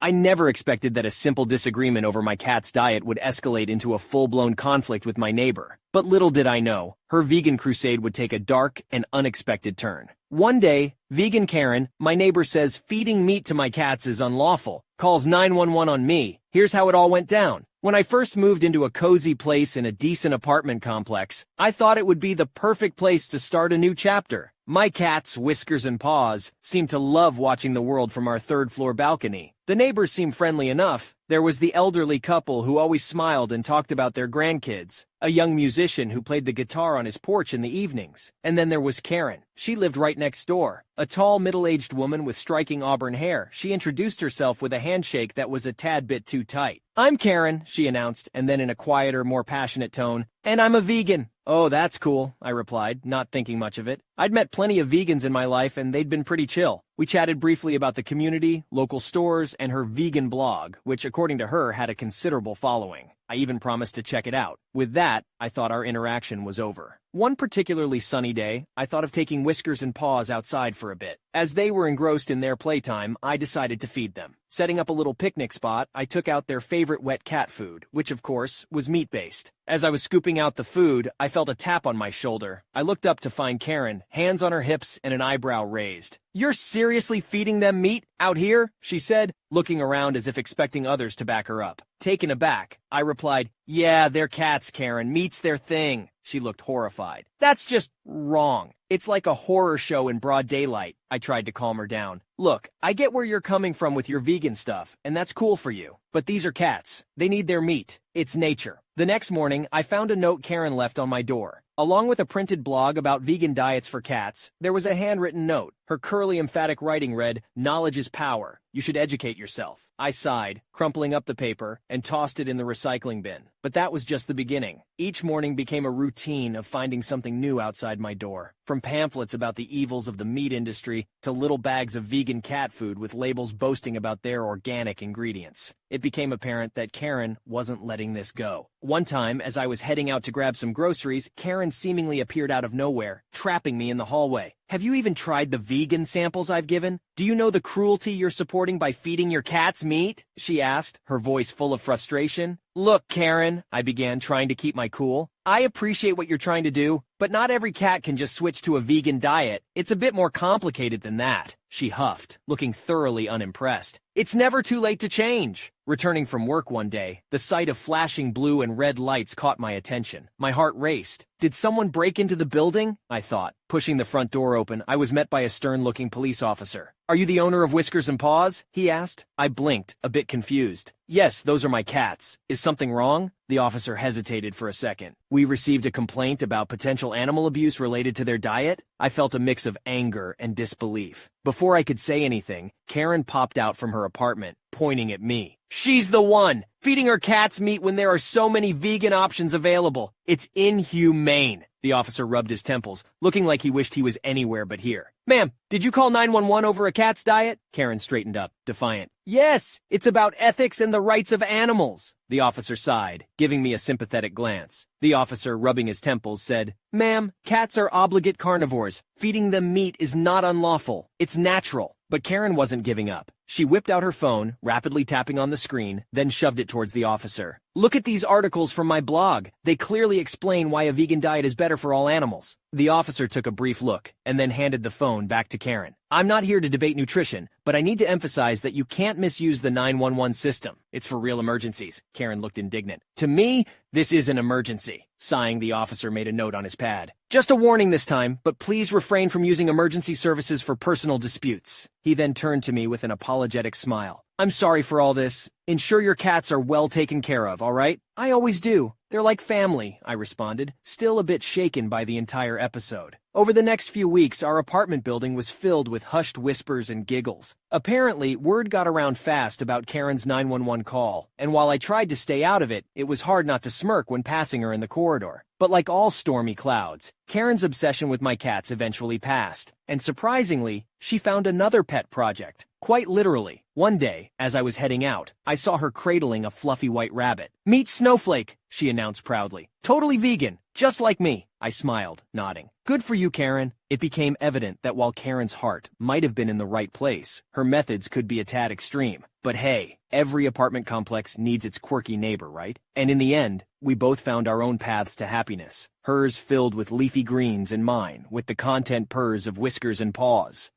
I never expected that a simple disagreement over my cat's diet would escalate into a full-blown conflict with my neighbor. But little did I know, her vegan crusade would take a dark and unexpected turn. One day, vegan Karen, my neighbor, says feeding meat to my cats is unlawful, calls 911 on me. Here's how it all went down. When I first moved into a cozy place in a decent apartment complex, I thought it would be the perfect place to start a new chapter. My cats, Whiskers and Paws, seemed to love watching the world from our third-floor balcony. The neighbors seemed friendly enough. There was the elderly couple who always smiled and talked about their grandkids, a young musician who played the guitar on his porch in the evenings, and then there was Karen. She lived right next door, a tall, middle-aged woman with striking auburn hair. She introduced herself with a handshake that was a tad bit too tight. "I'm Karen," she announced, and then in a quieter, more passionate tone, "and I'm a vegan." "Oh, that's cool," I replied, not thinking much of it. I'd met plenty of vegans in my life and they'd been pretty chill. We chatted briefly about the community, local stores, and her vegan blog, which according to her had a considerable following. I even promised to check it out. With that, I thought our interaction was over. One particularly sunny day, I thought of taking Whiskers and Paws outside for a bit. As they were engrossed in their playtime, I decided to feed them. Setting up a little picnic spot, I took out their favorite wet cat food, which of course was meat-based. As I was scooping out the food, I felt a tap on my shoulder. I looked up to find Karen, hands on her hips and an eyebrow raised. "You're seriously feeding them meat out here?" she said, looking around as if expecting others to back her up. Taken aback, I replied, "Yeah, they're cats, Karen. Meat's their thing." She looked horrified. "That's just wrong. It's like a horror show in broad daylight." I tried to calm her down. "Look, I get where you're coming from with your vegan stuff, and that's cool for you. But these are cats. They need their meat. It's nature." The next morning, I found a note Karen left on my door. Along with a printed blog about vegan diets for cats, there was a handwritten note. Her curly, emphatic writing read, "Knowledge is power. You should educate yourself." I sighed, crumpling up the paper, and tossed it in the recycling bin. But that was just the beginning. Each morning became a routine of finding something new outside my door. From pamphlets about the evils of the meat industry to little bags of vegan cat food with labels boasting about their organic ingredients. It became apparent that Karen wasn't letting this go. One time, as I was heading out to grab some groceries, Karen seemingly appeared out of nowhere, trapping me in the hallway. "Have you even tried the vegan samples I've given? Do you know the cruelty you're supporting by feeding your cats meat?" she asked, her voice full of frustration. "Look, Karen," I began, trying to keep my cool. "I appreciate what you're trying to do, but not every cat can just switch to a vegan diet. It's a bit more complicated than that," she huffed, looking thoroughly unimpressed. "It's never too late to change." Returning from work one day, the sight of flashing blue and red lights caught my attention. My heart raced. Did someone break into the building? I thought. Pushing the front door open, I was met by a stern-looking police officer. "Are you the owner of Whiskers and Paws?" he asked. I blinked, a bit confused. "Yes, those are my cats. Is something wrong?" The officer hesitated for a second. "We received a complaint about potential animal abuse related to their diet." I felt a mix of anger and disbelief. Before I could say anything, Karen popped out from her apartment, pointing at me. "She's the one! Feeding her cats meat when there are so many vegan options available. It's inhumane." The officer rubbed his temples, looking like he wished he was anywhere but here. "Ma'am, did you call 911 over a cat's diet?" Karen straightened up, defiant. "Yes, it's about ethics and the rights of animals." The officer sighed, giving me a sympathetic glance. The officer, rubbing his temples, said, "Ma'am, cats are obligate carnivores. Feeding them meat is not unlawful. It's natural." But Karen wasn't giving up. She whipped out her phone, rapidly tapping on the screen, then shoved it towards the officer. "Look at these articles from my blog. They clearly explain why a vegan diet is better for all animals." The officer took a brief look, and then handed the phone back to Karen. "I'm not here to debate nutrition, but I need to emphasize that you can't misuse the 911 system. It's for real emergencies." Karen looked indignant. "To me, this is an emergency." Sighing, the officer made a note on his pad. "Just a warning this time, but please refrain from using emergency services for personal disputes." He then turned to me with an apologetic smile. "I'm sorry for all this. Ensure your cats are well taken care of, all right?" "I always do. They're like family," I responded, still a bit shaken by the entire episode. Over the next few weeks, our apartment building was filled with hushed whispers and giggles. Apparently, word got around fast about Karen's 911 call, and while I tried to stay out of it, it was hard not to smirk when passing her in the corridor. But like all stormy clouds, Karen's obsession with my cats eventually passed. And surprisingly, she found another pet project. Quite literally. One day, as I was heading out, I saw her cradling a fluffy white rabbit. "Meet Snowflake," she announced proudly. "Totally vegan. Just like me, I smiled, nodding. Good for you, Karen. It became evident that while Karen's heart might have been in the right place, her methods could be a tad extreme. But hey, every apartment complex needs its quirky neighbor, right? And in the end, we both found our own paths to happiness. Hers filled with leafy greens and mine with the content purrs of whiskers and paws.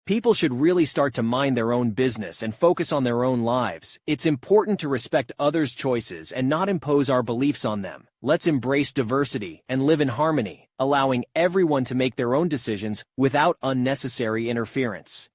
People should really start to mind their own business and focus on their own lives. It's important to respect others' choices and not impose our beliefs on them. Let's embrace diversity and live in harmony, allowing everyone to make their own decisions without unnecessary interference.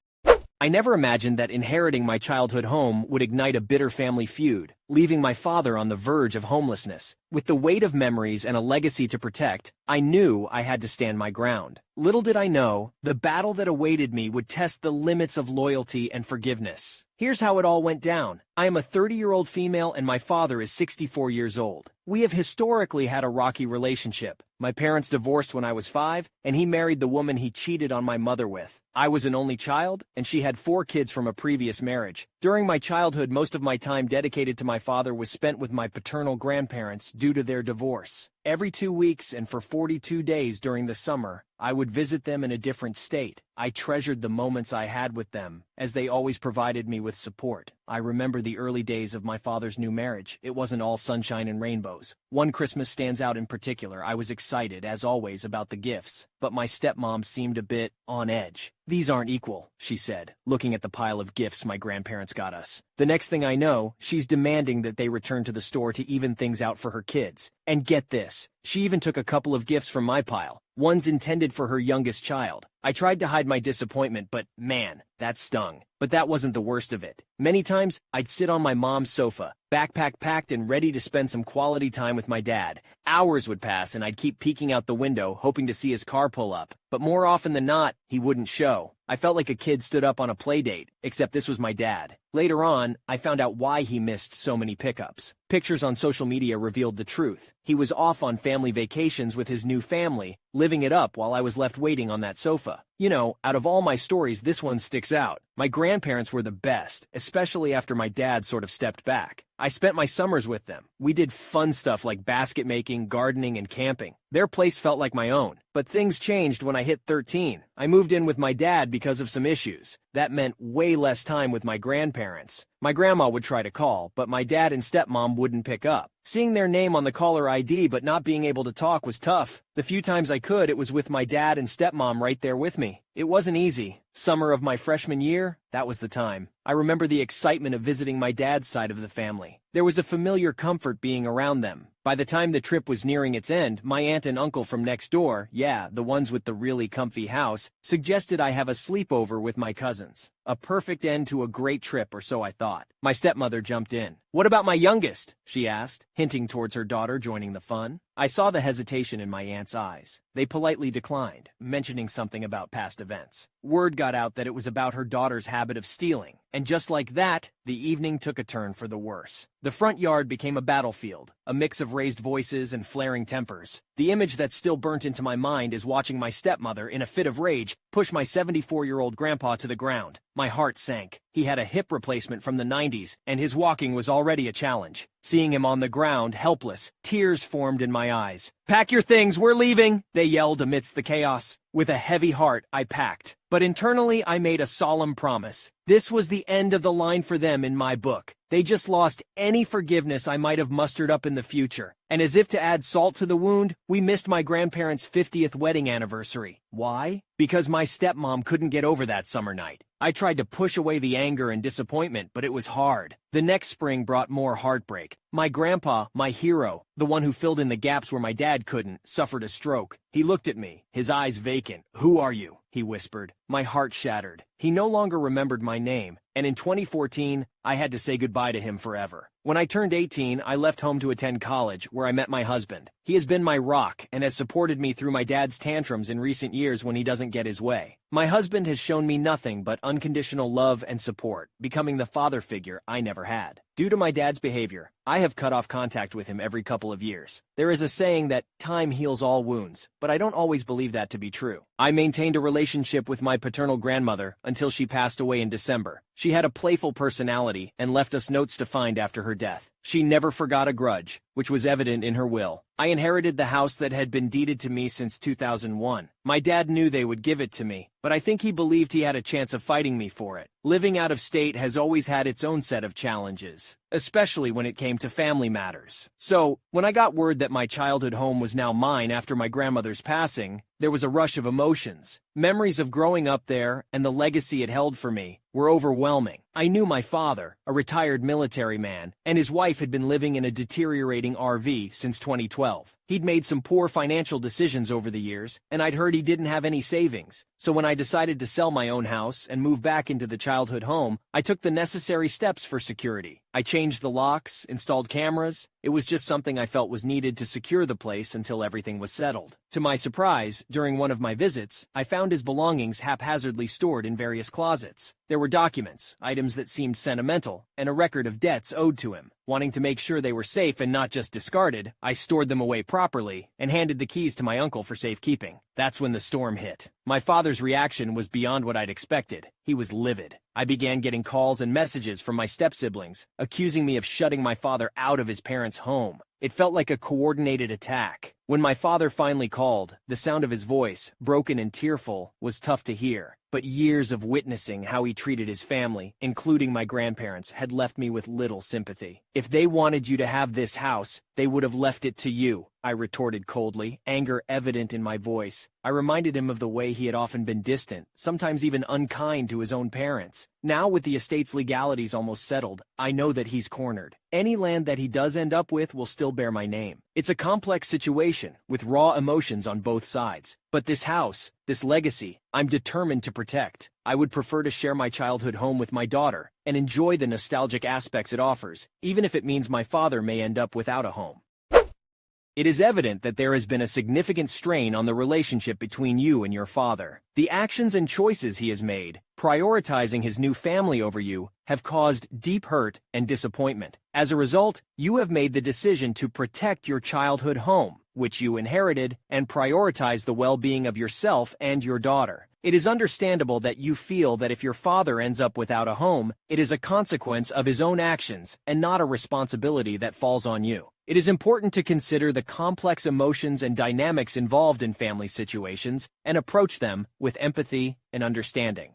I never imagined that inheriting my childhood home would ignite a bitter family feud, leaving my father on the verge of homelessness. With the weight of memories and a legacy to protect, I knew I had to stand my ground. Little did I know, the battle that awaited me would test the limits of loyalty and forgiveness. Here's how it all went down. I am a 30-year-old female and my father is 64 years old. We have historically had a rocky relationship. My parents divorced when I was 5, and he married the woman he cheated on my mother with. I was an only child, and she had 4 kids from a previous marriage. During my childhood, most of my time dedicated to my father was spent with my paternal grandparents due to their divorce. Every 2 weeks and for 42 days during the summer, I would visit them in a different state. I treasured the moments I had with them, as they always provided me with support. I remember the early days of my father's new marriage. It wasn't all sunshine and rainbows. One Christmas stands out in particular. I was excited, as always, about the gifts, but my stepmom seemed a bit on edge. "These aren't equal," she said, looking at the pile of gifts my grandparents got us. The next thing I know, she's demanding that they return to the store to even things out for her kids. And get this, she even took a couple of gifts from my pile, ones intended for her youngest child. I tried to hide my disappointment, but man, that stung. But that wasn't the worst of it. Many times, I'd sit on my mom's sofa, backpack packed and ready to spend some quality time with my dad. Hours would pass and I'd keep peeking out the window, hoping to see his car pull up. But more often than not, he wouldn't show. I felt like a kid stood up on a play date, except this was my dad. Later on, I found out why he missed so many pickups. Pictures on social media revealed the truth. He was off on family vacations with his new family, living it up while I was left waiting on that sofa. You know, out of all my stories, this one sticks out. My grandparents were the best, especially after my dad sort of stepped back. I spent my summers with them. We did fun stuff like basket making, gardening, and camping. Their place felt like my own. But things changed when I hit 13. I moved in with my dad because of some issues. That meant way less time with my grandparents. My grandma would try to call, but my dad and stepmom wouldn't pick up. Seeing their name on the caller ID but not being able to talk was tough. The few times I could, it was with my dad and stepmom right there with me. It wasn't easy. Summer of my freshman year, that was the time. I remember the excitement of visiting my dad's side of the family. There was a familiar comfort being around them. By the time the trip was nearing its end, my aunt and uncle from next door, yeah, the ones with the really comfy house, suggested I have a sleepover with my cousins. A perfect end to a great trip, or so I thought. My stepmother jumped in. "What about my youngest?" she asked, hinting towards her daughter joining the fun. I saw the hesitation in my aunt's eyes. They politely declined, mentioning something about past events. Word got out that it was about her daughter's habit of stealing, and just like that, the evening took a turn for the worse. The front yard became a battlefield, a mix of raised voices and flaring tempers. The image that still burnt into my mind is watching my stepmother, in a fit of rage, push my 74-year-old grandpa to the ground. My heart sank. He had a hip replacement from the 90s, and his walking was already a challenge. Seeing him on the ground, helpless, tears formed in my eyes. "Pack your things, we're leaving!" they yelled amidst the chaos. With a heavy heart, I packed. But internally, I made a solemn promise. This was the end of the line for them in my book. They just lost any forgiveness I might have mustered up in the future. And as if to add salt to the wound, we missed my grandparents' 50th wedding anniversary. Why? Because my stepmom couldn't get over that summer night. I tried to push away the anger and disappointment, but it was hard. The next spring brought more heartbreak. My grandpa, my hero, the one who filled in the gaps where my dad couldn't, suffered a stroke. He looked at me, his eyes vacant. "Who are you?" he whispered. My heart shattered. He no longer remembered my name, and in 2014, I had to say goodbye to him forever. When I turned 18, I left home to attend college, where I met my husband. He has been my rock and has supported me through my dad's tantrums in recent years when he doesn't get his way. My husband has shown me nothing but unconditional love and support, becoming the father figure I never had. Due to my dad's behavior, I have cut off contact with him every couple of years. There is a saying that time heals all wounds, but I don't always believe that to be true. I maintained a relationship with my paternal grandmother until she passed away in December. She had a playful personality and left us notes to find after her death. She never forgot a grudge, which was evident in her will. I inherited the house that had been deeded to me since 2001. My dad knew they would give it to me, but I think he believed he had a chance of fighting me for it. Living out of state has always had its own set of challenges, especially when it came to family matters. So, when I got word that my childhood home was now mine after my grandmother's passing, there was a rush of emotions. Memories of growing up there and the legacy it held for me were overwhelming. I knew my father, a retired military man, and his wife had been living in a deteriorating RV since 2012. He'd made some poor financial decisions over the years, and I'd heard he didn't have any savings. So when I decided to sell my own house and move back into the childhood home, I took the necessary steps for security. I changed the locks, installed cameras. It was just something I felt was needed to secure the place until everything was settled. To my surprise, during one of my visits, I found his belongings haphazardly stored in various closets. There were documents, items that seemed sentimental, and a record of debts owed to him. Wanting to make sure they were safe and not just discarded, I stored them away properly and handed the keys to my uncle for safekeeping. That's when the storm hit. My father's reaction was beyond what I'd expected. He was livid. I began getting calls and messages from my step-siblings, accusing me of shutting my father out of his parents' home. It felt like a coordinated attack. When my father finally called, the sound of his voice, broken and tearful, was tough to hear. But years of witnessing how he treated his family, including my grandparents, had left me with little sympathy. If they wanted you to have this house, they would have left it to you, I retorted coldly, anger evident in my voice. I reminded him of the way he had often been distant, sometimes even unkind to his own parents. Now, with the estate's legalities almost settled, I know that he's cornered. Any land that he does end up with will still bear my name. It's a complex situation, with raw emotions on both sides. But this house, this legacy, I'm determined to protect. I would prefer to share my childhood home with my daughter and enjoy the nostalgic aspects it offers, even if it means my father may end up without a home. It is evident that there has been a significant strain on the relationship between you and your father. The actions and choices he has made, prioritizing his new family over you, have caused deep hurt and disappointment. As a result, you have made the decision to protect your childhood home, which you inherited, and prioritize the well-being of yourself and your daughter. It is understandable that you feel that if your father ends up without a home, it is a consequence of his own actions and not a responsibility that falls on you. It is important to consider the complex emotions and dynamics involved in family situations and approach them with empathy and understanding.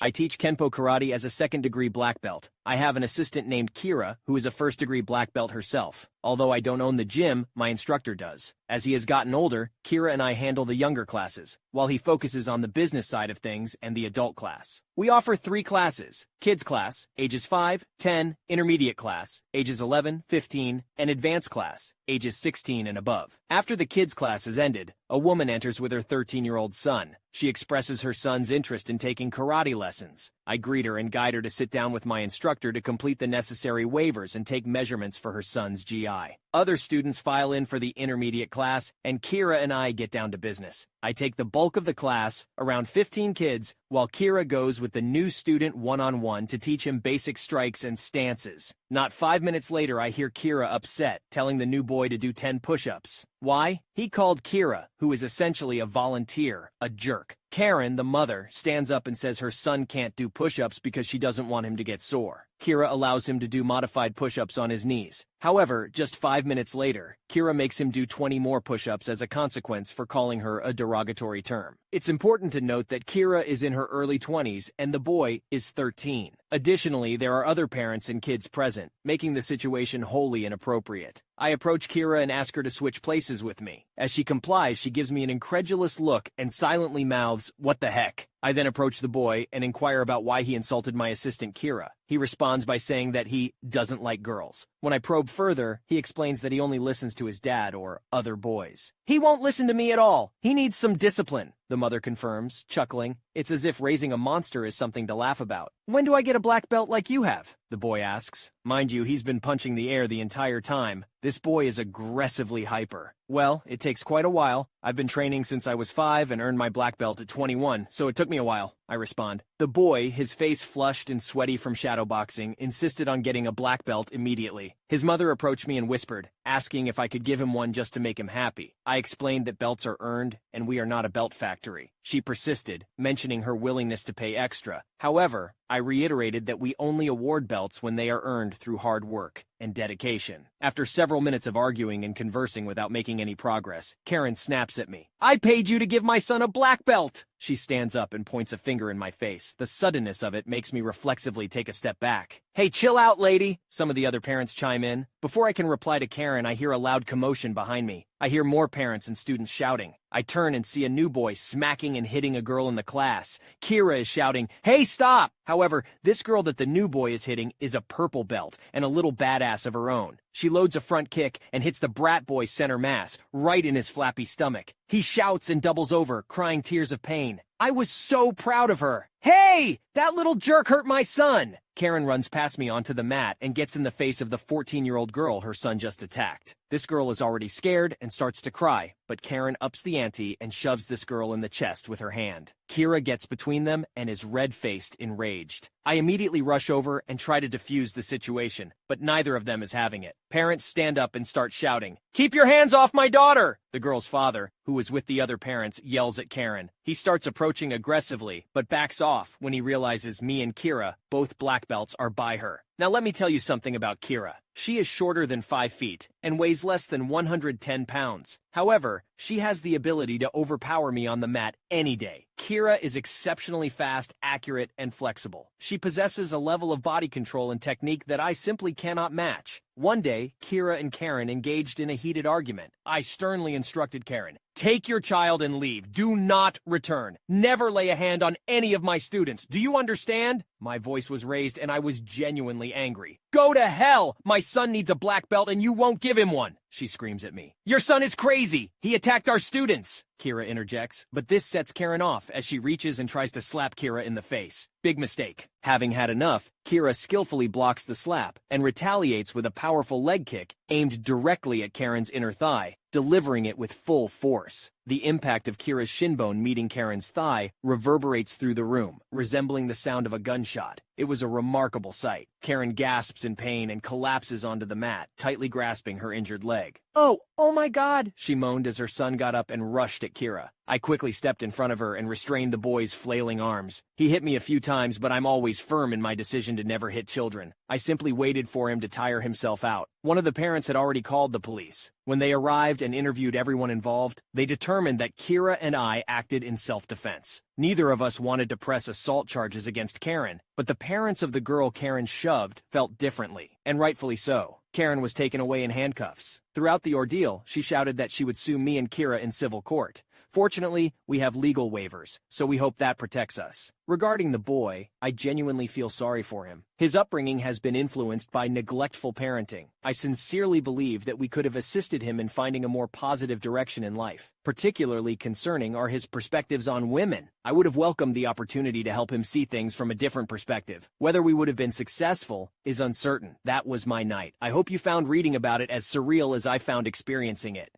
I teach Kenpo Karate as a second-degree black belt. I have an assistant named Kira, who is a first-degree black belt herself. Although I don't own the gym, my instructor does. As he has gotten older, Kira and I handle the younger classes, while he focuses on the business side of things and the adult class. We offer 3 classes: kids class, ages 5, 10, intermediate class, ages 11, 15, and advanced class, ages 16 and above. After the kids class is ended, a woman enters with her 13-year-old son. She expresses her son's interest in taking karate lessons. I greet her and guide her to sit down with my instructor to complete the necessary waivers and take measurements for her son's GI. Other students file in for the intermediate class, and Kira and I get down to business. I take the bulk of the class, around 15 kids, while Kira goes with the new student one-on-one to teach him basic strikes and stances. Not 5 minutes later, I hear Kira upset, telling the new boy to do 10 push-ups. Why? He called Kira, who is essentially a volunteer, a jerk. Karen, the mother, stands up and says her son can't do push-ups because she doesn't want him to get sore. Kira allows him to do modified push-ups on his knees. However, just 5 minutes later, Kira makes him do 20 more push-ups as a consequence for calling her a derogatory term. It's important to note that Kira is in her early 20s and the boy is 13. Additionally, there are other parents and kids present, making the situation wholly inappropriate. I approach Kira and ask her to switch places with me. As she complies, she gives me an incredulous look and silently mouths, "What the heck?" I then approach the boy and inquire about why he insulted my assistant Kira. He responds by saying that he doesn't like girls. When I probe further, he explains that he only listens to his dad or other boys. "He won't listen to me at all. He needs some discipline," the mother confirms, chuckling. It's as if raising a monster is something to laugh about. "When do I get a black belt like you have?" the boy asks. Mind you, he's been punching the air the entire time. This boy is aggressively hyper. "Well, it takes quite a while. I've been training since I was 5 and earned my black belt at 21, so it took me a while," I respond. The boy, his face flushed and sweaty from shadowboxing, insisted on getting a black belt immediately. His mother approached me and whispered, asking if I could give him one just to make him happy. I explained that belts are earned, and we are not a belt factory. she persisted, mentioning her willingness to pay extra. However, I reiterated that we only award belts when they are earned through hard work and dedication. After several minutes of arguing and conversing without making any progress, Karen snaps at me. "I paid you to give my son a black belt!" She stands up and points a finger in my face. The suddenness of it makes me reflexively take a step back. "Hey, chill out, lady!" Some of the other parents chime in. Before I can reply to Karen, I hear a loud commotion behind me. I hear more parents and students shouting. I turn and see a new boy smacking and hitting a girl in the class. Kira is shouting, "Hey, stop!" However, this girl that the new boy is hitting is a purple belt and a little badass of her own. She loads a front kick and hits the brat boy center mass, right in his flappy stomach. He shouts and doubles over, crying tears of pain. I was so proud of her. "Hey! That little jerk hurt my son!" Karen runs past me onto the mat and gets in the face of the 14-year-old girl her son just attacked. This girl is already scared and starts to cry, but Karen ups the ante and shoves this girl in the chest with her hand. Kira gets between them and is red-faced, enraged. I immediately rush over and try to defuse the situation, but neither of them is having it. Parents stand up and start shouting, "Keep your hands off my daughter!" The girl's father, who is with the other parents, yells at Karen. He starts approaching aggressively, but backs off when he realizes me and Kira, both black belts, are by her. Now let me tell you something about Kira. She is shorter than 5 feet and weighs less than 110 pounds. However, she has the ability to overpower me on the mat any day. Kira is exceptionally fast, accurate, and flexible. She possesses a level of body control and technique that I simply cannot match. One day, Kira and Karen engaged in a heated argument. I sternly instructed Karen, "Take your child and leave. Do not return. Never lay a hand on any of my students. Do you understand?" My voice was raised and I was genuinely angry. "Go to hell! My son needs a black belt and you won't give him one," she screams at me. "Your son is crazy! He attacked our students!" Kira interjects, but this sets Karen off as she reaches and tries to slap Kira in the face. Big mistake. Having had enough, Kira skillfully blocks the slap and retaliates with a powerful leg kick aimed directly at Karen's inner thigh, delivering it with full force. The impact of Kira's shin bone meeting Karen's thigh reverberates through the room, resembling the sound of a gunshot. It was a remarkable sight. Karen gasps in pain and collapses onto the mat, tightly grasping her injured leg. Oh my God, she moaned as her son got up and rushed at Kira. I quickly stepped in front of her and restrained the boy's flailing arms. He hit me a few times, but I'm always firm in my decision to never hit children. I simply waited for him to tire himself out. One of the parents had already called the police. When they arrived and interviewed everyone involved, they determined that Kira and I acted in self-defense. Neither of us wanted to press assault charges against Karen, but the parents of the girl Karen shoved felt differently, and rightfully so. Karen was taken away in handcuffs. Throughout the ordeal, she shouted that she would sue me and Kira in civil court. Fortunately, we have legal waivers, so we hope that protects us. Regarding the boy, I genuinely feel sorry for him. His upbringing has been influenced by neglectful parenting. I sincerely believe that we could have assisted him in finding a more positive direction in life. Particularly concerning are his perspectives on women. I would have welcomed the opportunity to help him see things from a different perspective. Whether we would have been successful is uncertain. That was my night. I hope you found reading about it as surreal as I found experiencing it.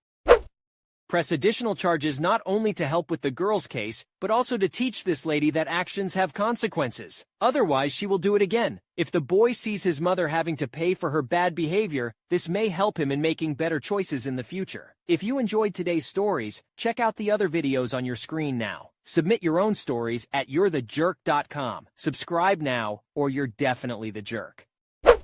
Press additional charges not only to help with the girl's case, but also to teach this lady that actions have consequences. Otherwise, she will do it again. If the boy sees his mother having to pay for her bad behavior, this may help him in making better choices in the future. If you enjoyed today's stories, check out the other videos on your screen now. Submit your own stories at you'rethejerk.com. Subscribe now, or you're definitely the jerk.